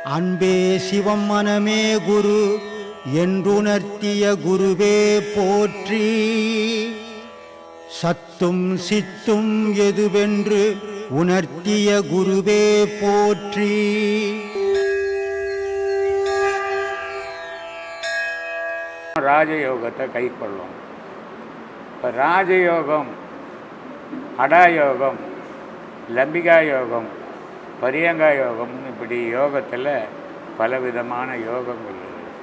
அன்பே சிவம் மனமே குரு என்றுணர்த்திய குருவே போற்றி. சத்தும் சித்தும் எதுவென்று உணர்த்திய குருவே போற்றி. ராஜயோகத்தை கை கொள்ளும். இப்போ ராஜயோகம், அடாயோகம், லம்பிகா யோகம், பரியங்கா யோகம்னு இப்படி யோகத்தில் பலவிதமான யோகங்கள் இருக்குது.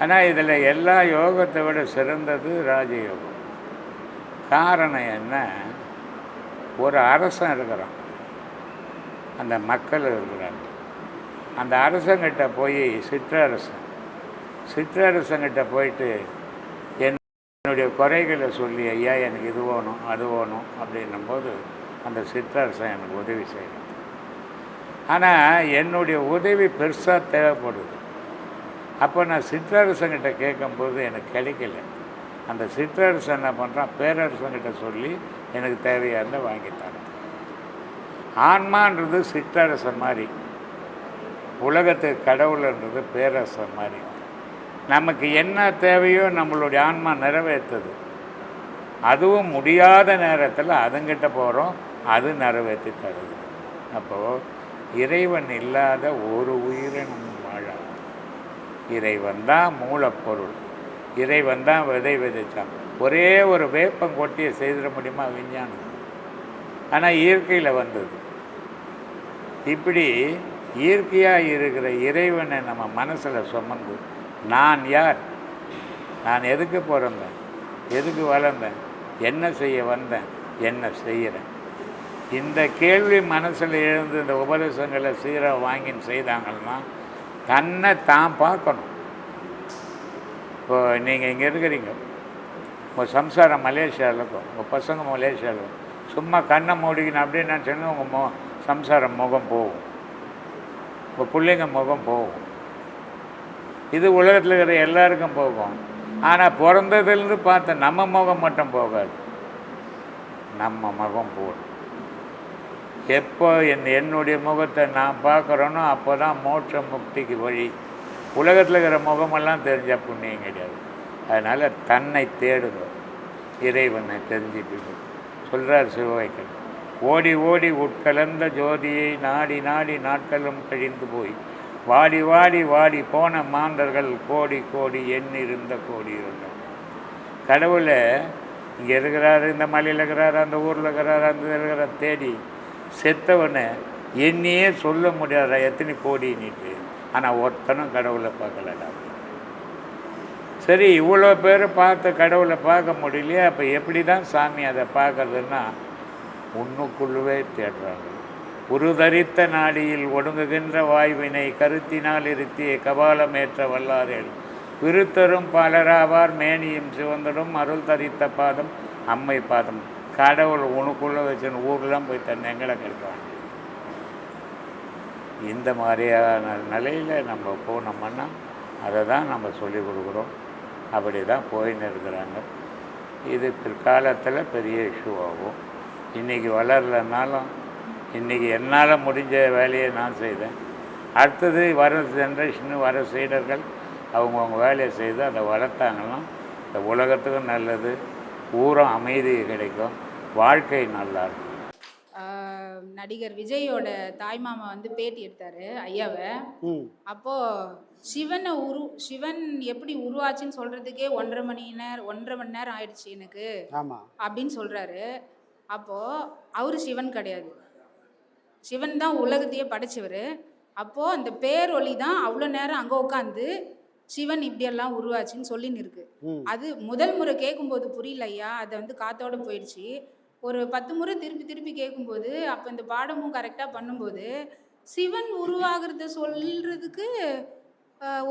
ஆனால் இதில் எல்லா யோகத்தை விட சிறந்தது ராஜயோகம். காரணம் என்ன? ஒரு அரசன் இருக்கிறான், அந்த மக்கள் இருக்கிறாங்க. அந்த அரசங்கிட்ட போய் சிற்றரசங்கிட்ட போயிட்டு என்னுடைய குறைகளை சொல்லி, ஐயா எனக்கு இது வேணும் அது வேணும் அப்படின்னும்போது அந்த சிற்றரசன் எனக்கு உதவி செய்யணும். ஆனால் என்னுடைய உதவி பெருசாக தேவைப்படுது. அப்போ நான் சிற்றரசங்கிட்ட கேட்கும்போது எனக்கு கிடைக்கல. அந்த சிற்றரசன் என்ன பண்ணுறான், பேரரசங்கிட்ட சொல்லி எனக்கு தேவையாக இருந்தால் வாங்கித்தரேன். ஆன்மான்றது சிற்றரசன் மாதிரி, உலகத்துக்கு கடவுள்ன்றது பேரரசன் மாதிரி. நமக்கு என்ன தேவையோ நம்மளுடைய ஆன்மா நிறைவேற்றுது. அதுவும் முடியாத நேரத்தில் அதுங்கிட்ட போகிறோம், அது நிறைவேற்றி தருது. அப்போது இறைவன் இல்லாத ஒரு உயிரினும் வாழாது. இறைவன் தான் மூலப்பொருள், இறைவன் தான் விதை விதைச்சான். ஒரே ஒரு வேப்பம் கொட்டியை செய்திட முடியுமா விஞ்ஞானம்? ஆனால் இயற்கையில் வந்தது. இப்படி இயற்கையாக இருக்கிற இறைவனை நம்ம மனசில் சுமந்து, நான் யார், நான் எதுக்கு பிறந்தேன், எதுக்கு வளர்ந்தேன், என்ன செய்ய வந்தேன், என்ன செய்கிறேன், இந்த கேள்வி மனசில் எழுந்து இந்த உபதேசங்களை சீராக வாங்கின்னு செய்தாங்கன்னா தன்னை தான் பார்க்கணும். இப்போது நீங்கள் இங்கே இருக்கிறீங்க, உங்கள் சம்சாரம் மலேசியாவில் இருக்கும், உங்கள் பசங்க மலேசியாவில் இருக்கும். சும்மா கண்ணை மூடிக்கணும் அப்படின்னு நினச்சோன்னா உங்கள் சம்சாரம் முகம் போகும், உங்கள் பிள்ளைங்க முகம் போகும். இது உலகத்தில் இருக்கிற எல்லாருக்கும் போகும். ஆனால் பிறந்ததுலேருந்து பார்த்த நம்ம முகம் மட்டும் போகாது, நம்ம முகம் போடும். எப்போ என்னுடைய முகத்தை நான் பார்க்குறேனோ அப்போ தான் மோட்ச முக்திக்கு வழி. உலகத்தில் இருக்கிற முகமெல்லாம் தெரிஞ்ச புண்ணியம் கிடையாது. அதனால் தன்னை தேடுங்க, இறைவனை தெரிஞ்சுக்கிட்டு சொல்கிறார் சிவவைக்கல். ஓடி ஓடி உட்கலந்த ஜோதியை நாடி நாடி நாட்களும் கழிந்து போய் வாடி வாடி வாடி போன மாந்தர்கள் கோடி கோடி எண்ணிருந்த கோடி இருந்தார். கடவுளை இங்கே இருக்கிறாரு, இந்த மலையில் இருக்கிறாரு, அந்த ஊரில் இருக்கிறாரு, அந்த இருக்கிற தேடி செத்தவனை எண்ணியே சொல்ல முடியாத எத்தனை கோடின்னுட்டு. ஆனால் ஒருத்தனும் கடவுளை பார்க்கலடா. சரி, இவ்வளோ பேர் பார்த்த கடவுளை பார்க்க முடியலையே, அப்போ எப்படி தான் சாமி அதை பார்க்கறதுன்னா உன்னுக்குள்ளவே தேடுறாங்க. உருதரித்த நாடியில் ஒடுங்குகின்ற வாய்வினை கருத்தினால் இருத்திய கபாலமேற்ற வல்லாரேல் விருத்தரும் பலராவார் மேனியும் சிவந்தடும் அருள் தரித்த பாதம் அம்மை பாதம். கடவுள் உனக்குள்ளே வச்சுன்னு ஊர்லாம் போய் தன்னை எங்களை கேட்பாங்க. இந்த மாதிரியான நிலையில் நம்ம போனோம்னா அதை தான் நம்ம சொல்லிக் கொடுக்குறோம். அப்படி தான் போயின்னு இருக்கிறாங்க. இது பிற்காலத்தில் பெரிய இஷ்யூ ஆகும். இன்றைக்கி வளரலைன்னாலும் இன்றைக்கி என்னால் முடிஞ்ச வேலையை நான் செய்தேன். அடுத்தது வர ஜென்ரேஷனு, வர சீடர்கள் அவங்கவுங்க வேலையை செய்து அதை வளர்த்தாங்கன்னா இந்த உலகத்துக்கும் நல்லது, ஊரும் அமைதி கிடைக்கும், வாழ்க்கை நல்லாயிருக்கும். நடிகர் விஜயோட தாய்மாமா வந்து பேட்டி எடுத்தார் ஐயாவை. அப்போது சிவன் எப்படி உருவாச்சுன்னு சொல்கிறதுக்கே 1.5 மணி நேரம் ஆயிடுச்சு எனக்கு அப்படின்னு சொல்கிறாரு. அப்போது அவர் சிவன் கிடையாது, சிவன் தான் உலகத்தையே படைச்சவர். அப்போது அந்த பேரொளி தான் அவ்வளோ நேரம் அங்கே உட்காந்து சிவன் இப்படியெல்லாம் உருவாச்சுன்னு சொல்லின்னு இருக்கு. அது முதல் முறை கேட்கும்போது புரியல ஐயா, அதை வந்து காத்தோடு போயிடுச்சு. ஒரு 10 முறை திருப்பி திருப்பி கேட்கும்போது, அப்போ இந்த பாடமும் கரெக்டாக பண்ணும்போது சிவன் உருவாகிறத சொல்கிறதுக்கு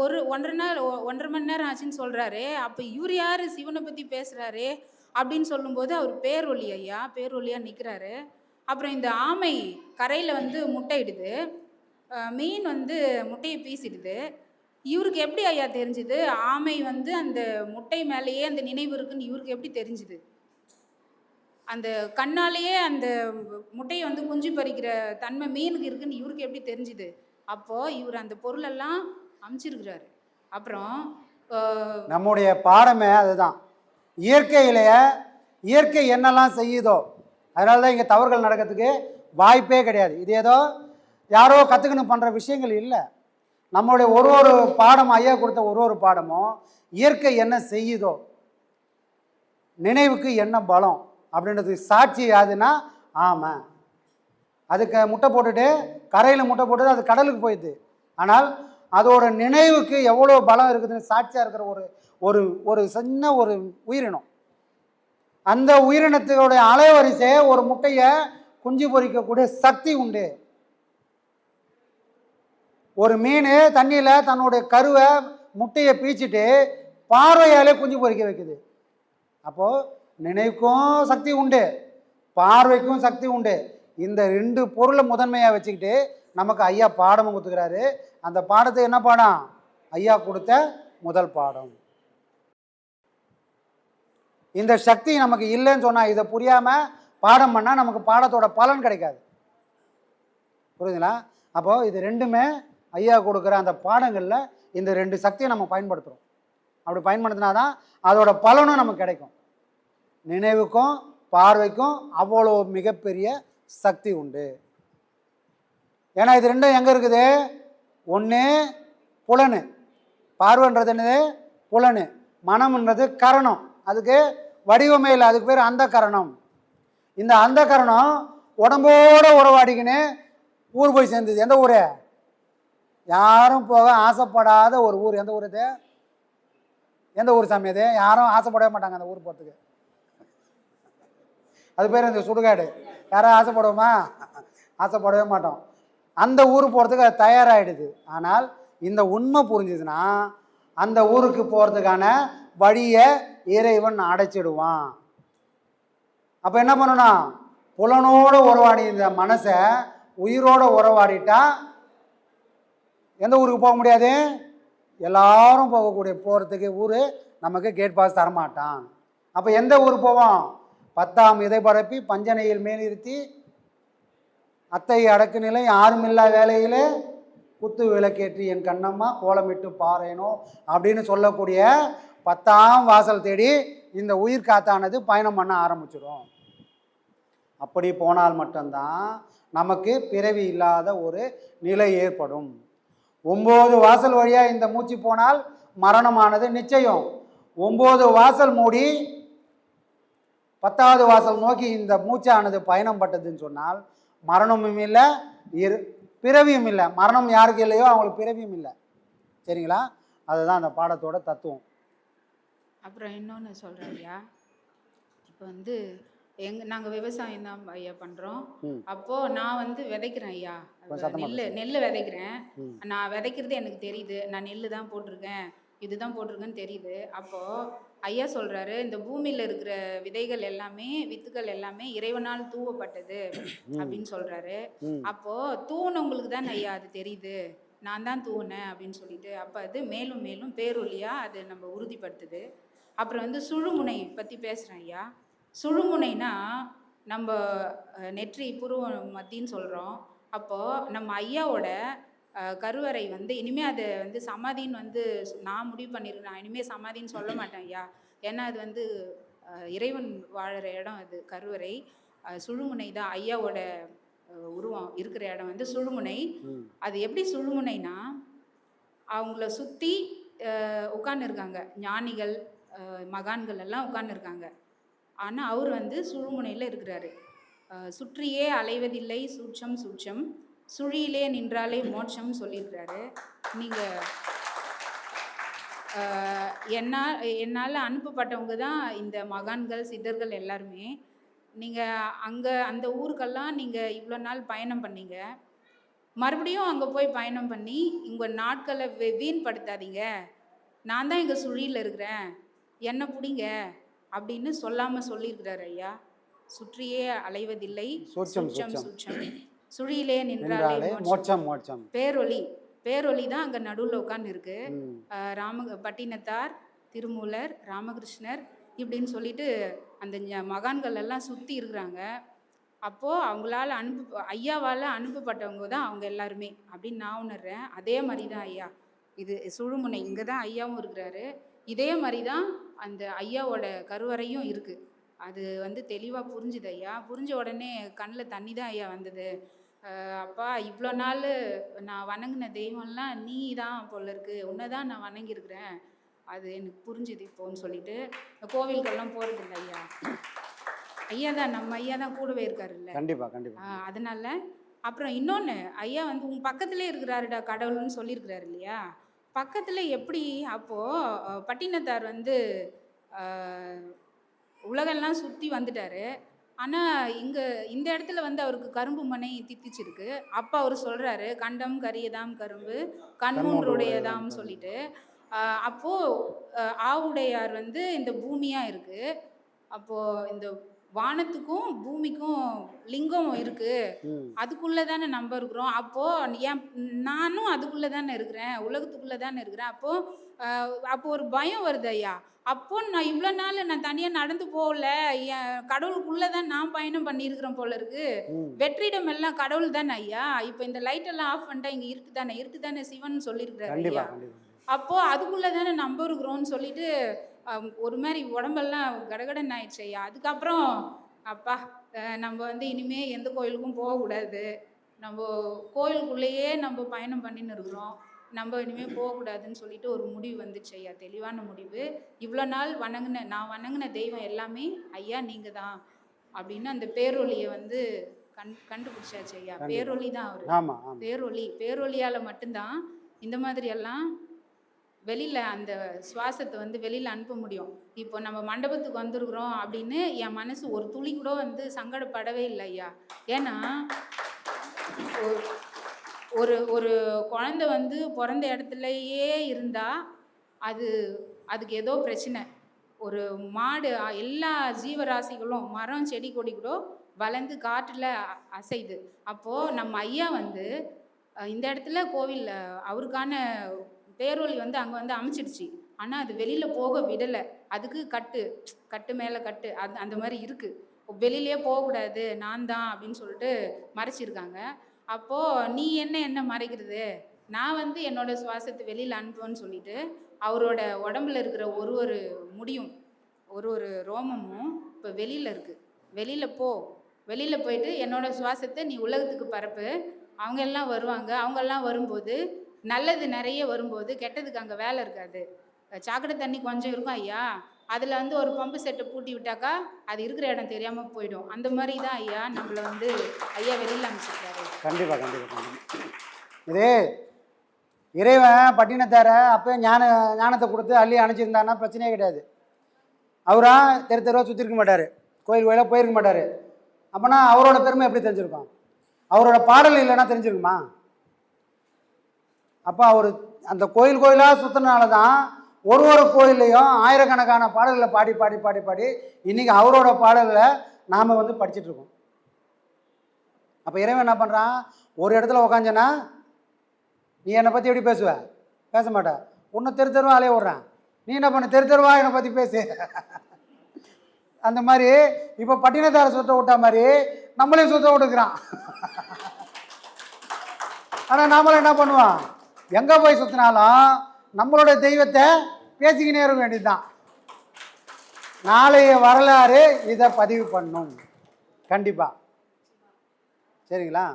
ஒரு 1.5 மணி நேரம் ஆச்சுன்னு சொல்கிறாரு. அப்போ இவர் யார் சிவனை பற்றி பேசுகிறாரு அப்படின்னு சொல்லும்போது அவர் பேரொளி ஐயா, பேரொளியாக நிற்கிறாரு. அப்புறம் இந்த ஆமை கரையில் வந்து முட்டையிடுது, மீன் வந்து முட்டையை பீசிடுது. இவருக்கு எப்படி ஐயா தெரிஞ்சுது ஆமை வந்து அந்த முட்டை மேலேயே அந்த நினைவு இருக்குன்னு? இவருக்கு எப்படி தெரிஞ்சுது? அந்த கண்ணாலேயே அந்த முட்டையை வந்து குஞ்சு பறிக்கிற தன்மை மீனுக்கு இருக்குன்னு இவருக்கு எப்படி தெரிஞ்சுது? அப்போது இவர் அந்த பொருளெல்லாம் அமைச்சிருக்கிறாரு. அப்புறம் நம்முடைய பாடமே அதுதான். இயற்கை என்னெல்லாம் செய்யுதோ அதனால தான் இங்கே தவறுகள் நடக்கிறதுக்கு வாய்ப்பே கிடையாது. இது ஏதோ யாரோ கற்றுக்கணும் பண்ணுற விஷயங்கள் இல்லை. நம்மளுடைய ஒரு பாடம், ஐயா கொடுத்த ஒரு பாடமும் இயற்கை என்ன செய்யுதோ, நினைவுக்கு என்ன பலம் அப்படின்றதுக்கு சாட்சி யாதுன்னா ஆமாம். அதுக்கு முட்டை போட்டுட்டு கரையில் முட்டை போட்டுட்டு அது கடலுக்கு போயிடுது. ஆனால் அதோட நினைவுக்கு எவ்வளோ பலம் இருக்குதுன்னு சாட்சியாக இருக்கிற ஒரு ஒரு சின்ன ஒரு உயிரினம். அந்த உயிரினத்தோட அலைவரிசை ஒரு முட்டையை குஞ்சு பொரிக்கக்கூடிய சக்தி உண்டு. ஒரு மீன் தண்ணியில் தன்னுடைய கருவை முட்டையை பீச்சிட்டு பார்வையாலே குஞ்சு பொரிக்க வைக்குது. அப்போது நினைவுக்கும் சக்தி உண்டு, பார்வைக்கும் சக்தி உண்டு. இந்த 2 பொருளை முதன்மையாக வச்சுக்கிட்டு நமக்கு ஐயா பாடமும் கொடுத்துக்கிறாரு. அந்த பாடத்தை என்ன பாடம்? ஐயா கொடுத்த முதல் பாடம். இந்த சக்தி நமக்கு இல்லைன்னு சொன்னால், இதை புரியாமல் பாடம் பண்ணால் நமக்கு பாடத்தோட பலன் கிடைக்காது. புரியுதுங்களா? அப்போது இது 2மே ஐயா கொடுக்குற அந்த பாடங்களில் இந்த 2 சக்தியை நம்ம பயன்படுத்துகிறோம். அப்படி பயன்படுத்தினா தான் அதோட பலனும் நமக்கு கிடைக்கும். நினைவுக்கும் பார்வைக்கும் அவ்வளோ மிகப்பெரிய சக்தி உண்டு. ஏன்னா இது 2ம் எங்கே இருக்குது? ஒன்று புலனு, பார்வைன்றது என்னது? புலனு. மனம்ன்றது கரணம், அதுக்கு வடிவமே இல்லை, அதுக்கு பேர் அந்த கரணம். இந்த அந்த கரணம் உடம்போடு உறவாடிக்கின்னு ஊர் போய் சேர்ந்தது. எந்த ஊர்? யாரும் போக ஆசைப்படாத ஒரு ஊர். எந்த ஊர் இது? எந்த ஊர் சாமி அது? யாரும் ஆசைப்படவே மாட்டாங்க அந்த ஊர் போகிறதுக்கு. அது பேர் இந்த சுடுகாடு. யாரும் ஆசைப்படுவோமா? ஆசைப்படவே மாட்டோம். அந்த ஊர் போகிறதுக்கு அது தயாராகிடுது. ஆனால் இந்த உண்மை புரிஞ்சுதுன்னா அந்த ஊருக்கு போகிறதுக்கான வழியை இறைவன் அடைச்சிடுவான். அப்போ என்ன பண்ணணும்? புலனோடு உறவாடி இந்த மனசை உயிரோடு உறவாடிட்டா எந்த ஊருக்கு போக முடியாது? எல்லாரும் போகிறதுக்கு ஊர் நமக்கு கேட் பாஸ் தரமாட்டான். அப்போ எந்த ஊருக்கு போவோம்? 10ஆம் இதை பரப்பி பஞ்சனையில் மேலிருத்தி அத்தை அடக்கு நிலை யாருமில்லா வேலையில் குத்து விளக்கேற்றி என் கண்ணம்மா கோலமிட்டு பாறேனோ அப்படின்னு சொல்லக்கூடிய 10ஆம் வாசல் தேடி இந்த உயிர் காத்தானது பயணம் பண்ண ஆரம்பிச்சிடும். அப்படி போனால் மட்டும்தான் நமக்கு பிறவி இல்லாத ஒரு நிலை ஏற்படும். 9 வாசல் வழியாக இந்த மூச்சு போனால் மரணமானது நிச்சயம். 9 வாசல் மூடி 10ஆவது வாசல் நோக்கி இந்த மூச்சானது பயணம் பட்டதுன்னு சொன்னால் மரணமும் இல்லை, பிறவியும் இல்லை. மரணம் யாருக்கு இல்லையோ அவங்களுக்கு பிறவியும் இல்லை. சரிங்களா? அதுதான் அந்த பாடத்தோட தத்துவம். அப்புறம் இன்னொன்று சொல்கிறேன் ஐயா. இப்போ வந்து நாங்கள் விவசாயம் தான் ஐயா பண்ணுறோம். அப்போது நான் விதைக்கிறேன் ஐயா. நெல் விதைக்கிறேன். நான் விதைக்கிறது எனக்கு தெரியுது. நான் நெல் தான் போட்டிருக்கேன், இதுதான் போட்டிருக்கேன்னு தெரியுது. அப்போது ஐயா சொல்கிறாரு, இந்த பூமியில் இருக்கிற விதைகள் எல்லாமே, வித்துக்கள் எல்லாமே இறைவனால் தூவப்பட்டது அப்படின்னு சொல்கிறாரு. அப்போது தூவனவங்களுக்கு தான் ஐயா அது தெரியுது, நான் தான் தூவினேன் அப்படின்னு சொல்லிட்டு. அப்போ அது மேலும் மேலும் பேரொலியாக அது நம்ம உறுதிப்படுத்துது. அப்புறம் சுழுமுனை பற்றி பேசுகிறேன் ஐயா. சுழுமுனைனா நம்ம நெற்றி புருவ மத்தின்னு சொல்கிறோம். அப்போது நம்ம ஐயாவோட கருவறை இனிமேல் அதை சமாதின்னு நான் முடிவு பண்ணியிருக்கேன். நான் இனிமேல் சமாதின்னு சொல்ல மாட்டேன் ஐயா. ஏன்னா அது இறைவன் வாழற இடம், அது கருவறை. சுழுமுனை தான் ஐயாவோட உருவம் இருக்கிற இடம் சுழுமுனை. அது எப்படி சுழுமுனைனா, அவங்கள சுற்றி உட்கார்ந்துருக்காங்க ஞானிகள், மகான்கள் எல்லாம் உட்கார்ந்துருக்காங்க. ஆனால் அவர் சுழுமுனையில் இருக்கிறாரு. சுற்றியே அலைவதில்லை சூட்சம் சூட்சம், சுழியிலே நின்றாலே மோட்சம் சொல்லியிருக்கிறாரு. நீங்கள் என்னால் அனுப்பப்பட்டவங்க தான் இந்த மகான்கள், சித்தர்கள் எல்லாருமே. நீங்கள் அந்த ஊருக்கெல்லாம் நீங்கள் இவ்வளோ நாள் பயணம் பண்ணீங்க. மறுபடியும் அங்கே போய் பயணம் பண்ணி உங்கள் நாட்களை வீண்படுத்தாதீங்க. நான் தான் இங்கே சுழியில் இருக்கிறேன், என்ன பிடிங்க அப்படின்னு சொல்லாமல் சொல்லியிருக்கிறாரு ஐயா. சுற்றியே அலைவதில்லை சூட்சம் சூட்சம், சுழியிலே நின்றாலே மோட்சம் மோட்சம். பேரொலி தான் அங்கே நடுவில் உட்கார்ந்து இருக்கு. பட்டினத்தார், திருமூலர், ராமகிருஷ்ணர் இப்படின்னு சொல்லிட்டு அந்த மகான்கள் எல்லாம் சுற்றி இருக்கிறாங்க. அப்போது அவங்களால ஐயாவால் அனுப்பப்பட்டவங்க தான் அவங்க எல்லாருமே அப்படின்னு நான் உணர்றேன். அதே மாதிரி தான் ஐயா, இது சுழுமுனை இங்கே தான் ஐயாவும் இருக்கிறாரு. இதே மாதிரி தான் அந்த ஐயாவோட கருவறையும் இருக்குது. அது வந்து தெளிவாக புரிஞ்சுது ஐயா. புரிஞ்ச உடனே கண்ணில் தண்ணி தான் ஐயா வந்தது. அப்பா இவ்வளோ நாள் நான் வணங்கின தெய்வம்லாம் நீ தான் போல இருக்கு, உன்னை தான் நான் வணங்கியிருக்கிறேன், அது எனக்கு புரிஞ்சுது இப்போன்னு சொல்லிட்டு கோவில்கள்லாம் போகிறது இல்லை ஐயா. ஐயா தான், நம்ம ஐயா தான் கூடவே இருக்காருல்ல. கண்டிப்பாக கண்டிப்பாக. அதனால அப்புறம் இன்னொன்று, ஐயா வந்து உன் பக்கத்துலேயே இருக்கிறாருடா கடவுள்னு சொல்லியிருக்கிறாரு இல்லையா. பக்கத்தில் எப்படி அப்போது பட்டினத்தார் வந்து உலகெல்லாம் சுற்றி வந்துட்டார். ஆனால் இந்த இடத்துல வந்து அவருக்கு கரும்பு மனை தித்திச்சிருக்கு. அப்போ அவர் சொல்கிறாரு, கண்டம் கரியதாம் கரும்பு கண்மூன்றுடையதாம் சொல்லிட்டு. அப்போது ஆவுடையார் வந்து இந்த பூமியாக இருக்குது. அப்போது இந்த வானத்துக்கும் பூமிக்கும் லிங்கம் இருக்குது, அதுக்குள்ளே தானே நம்ம இருக்கிறோம். அப்போது நானும் அதுக்குள்ளே தானே இருக்கிறேன், உலகத்துக்குள்ளே தானே இருக்கிறேன். அப்போ ஒரு பயம் வருது ஐயா. அப்போ நான் இவ்வளோ நாள் நான் தனியாக நடந்து போகல, என் கடவுளுக்குள்ளே தான் நான் பயணம் பண்ணியிருக்கிறேன் போல இருக்கு. வெற்றிடம் எல்லாம் கடவுள் தானே ஐயா. இப்போ இந்த லைட்டெல்லாம் ஆஃப் பண்ணிட்டா இங்கே இருட்டு தானே சிவன் சொல்லியிருக்கிறாரு ஐயா. அப்போது அதுக்குள்ளே தானே நம்ம இருக்கிறோன்னு சொல்லிட்டு ஒரு மாதிரி உடம்பெல்லாம் கடகடன் ஆயிடுச்சு ஐயா. அதுக்கப்புறம் அப்பா நம்ம வந்து இனிமேல் எந்த கோயிலுக்கும் போகக்கூடாது, நம்ம கோயிலுக்குள்ளேயே நம்ம பயணம் பண்ணின்னு இருக்கிறோம், நம்ம இனிமேல் போகக்கூடாதுன்னு சொல்லிட்டு ஒரு முடிவு வந்துச்சு ஐயா, தெளிவான முடிவு. இவ்வளோ நாள் நான் வணங்கின தெய்வம் எல்லாமே ஐயா நீங்கள் தான் அப்படின்னு அந்த பேரொலியை வந்து கண்டுபிடிச்சாச்சு ஐயா. பேரொலி தான் அவர். பேரொலியால் மட்டும்தான் இந்த மாதிரியெல்லாம் வெளியில் அந்த சுவாசத்தை வந்து வெளியில் அனுப்ப முடியும். இப்போ நம்ம மண்டபத்துக்கு வந்திருக்கிறோம் அப்படின்னு என் மனசு ஒரு துளி கூட வந்து சங்கடப்படவே இல்லை ஐயா. ஏன்னா ஒரு குழந்தை வந்து பிறந்த இடத்துலையே இருந்தால் அதுக்கு ஏதோ பிரச்சனை. ஒரு மாடு, எல்லா ஜீவராசிகளும் மரம் செடி கொடி கூட வளர்ந்து காற்றில் அசைது. அப்போது நம்ம ஐயா வந்து இந்த இடத்துல கோவிலில் அவருக்கான பேரொலி வந்து அங்கே வந்து அமைச்சிடுச்சு. ஆனால் அது வெளியில் போக விடலை. அதுக்கு கட்டு மேலே கட்டு அந்த மாதிரி இருக்குது. வெளியிலே போகக்கூடாது, நான் தான் அப்படின்னு சொல்லிட்டு மறைச்சிருக்காங்க. அப்போது நீ என்ன மறைக்கிறது, நான் வந்து என்னோட சுவாசத்தை வெளியில் அனுப்புவேன்னு சொல்லிட்டு அவரோட உடம்புல இருக்கிற ஒரு முடியும், ஒரு ரோமமும் இப்போ வெளியில் இருக்குது. வெளியில் போயிட்டு என்னோட சுவாசத்தை நீ உலகத்துக்கு பரப்பு. அவங்க எல்லாம் வருவாங்க. அவங்கெல்லாம் வரும்போது நல்லது நிறைய வரும்போது கெட்டதுக்கு அங்கே வேலை இருக்காது. சாக்கடை தண்ணி கொஞ்சம் இருக்கும் ஐயா, அதில் வந்து ஒரு பம்பு செட்டை பூட்டி விட்டாக்கா அது இருக்கிற இடம் தெரியாமல் போயிடும். அந்த மாதிரி தான் ஐயா நம்மளை வந்து ஐயா வெளியில் அமைச்சிருக்காரு. கண்டிப்பாக. இதே இறைவன் பட்டினத்தார அப்போ ஞானத்தை கொடுத்து அள்ளி அணைச்சிருந்தான்னா பிரச்சனையே கிடையாது. அவரா தெருவா சுற்றிருக்க மாட்டார், கோயிலாக போயிருக்க மாட்டார். அப்போனா அவரோட பெருமை எப்படி தெரிஞ்சிருக்கும்? அவரோட பாடல் இல்லைன்னா தெரிஞ்சிருக்குமா? அப்போ அவர் அந்த கோயிலாக சுற்றினால தான் ஒரு கோயிலையும் ஆயிரக்கணக்கான பாடல்களை பாடி இன்றைக்கி அவரோட பாடல்களை நாம் வந்து படிச்சுட்ருக்கோம். அப்போ இறைவன் என்ன பண்ணுறான், ஒரு இடத்துல உக்காஞ்சனா நீ என்னை பற்றி எப்படி பேசுவ? பேச மாட்டா. உன்னை தெருவா அலைய விட்றான். நீ என்ன பண்ண தெருவா என்னை பற்றி பேசு. அந்த மாதிரி இப்போ பட்டினத்தாரை சுத்த விட்டா மாதிரி நம்மளையும் சுத்த விட்டுக்கிறான். ஆனால் நாமளும் என்ன பண்ணுவான், எங்கே போய் சுற்றினாலும் நம்மளோட தெய்வத்தை பேசிக்கினே இருக்க வேண்டியதுதான். நாளைய வரலாறு இதை பதிவு பண்ணும். கண்டிப்பாக. சரிங்களா?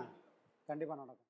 கண்டிப்பாக நடக்கும்.